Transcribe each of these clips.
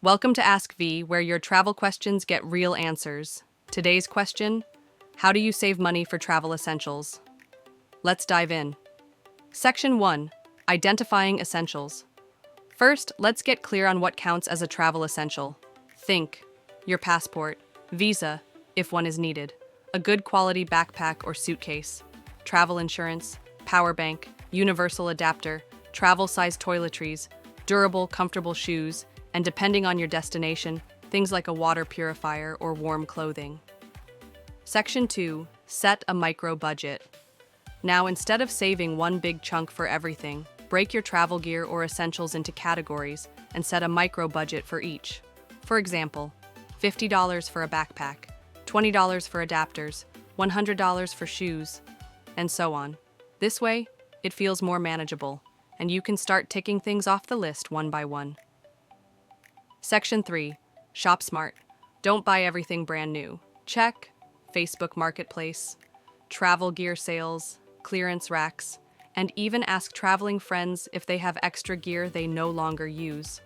Welcome to Ask Vee, where your travel questions get real answers. Today's question: how do you save money for travel essentials? Let's dive in. Section 1: Identifying essentials. First, let's get clear on what counts as a travel essential. Think your passport, visa, if one is needed, a good quality backpack or suitcase, travel insurance, power bank, universal adapter, travel-sized toiletries, durable, comfortable shoes, and depending on your destination, things like a water purifier or warm clothing. Section 2: Set a micro budget. Now, instead of saving one big chunk for everything, break your travel gear or essentials into categories and set a micro budget for each. For example, $50 for a backpack, $20 for adapters, $100 for shoes, and so on. This way, it feels more manageable, and you can start ticking things off the list one by one. Section 3: Shop smart. Don't buy everything brand new. Check Facebook Marketplace, travel gear sales, clearance racks, and even ask traveling friends if they have extra gear they no longer use.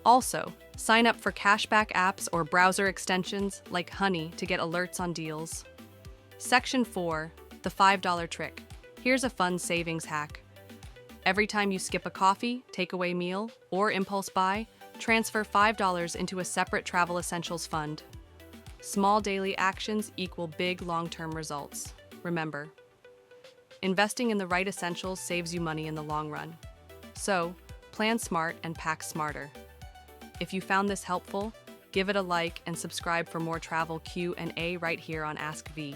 Also, sign up for cashback apps or browser extensions like Honey to get alerts on deals. Section 4: The $5 trick. Here's a fun savings hack. Every time you skip a coffee, takeaway meal, or impulse buy, transfer $5 into a separate travel essentials fund. Small daily actions equal big long-term results. Remember, investing in the right essentials saves you money in the long run. So, plan smart and pack smarter. If you found this helpful, give it a like and subscribe for more travel Q&A right here on Ask Vee.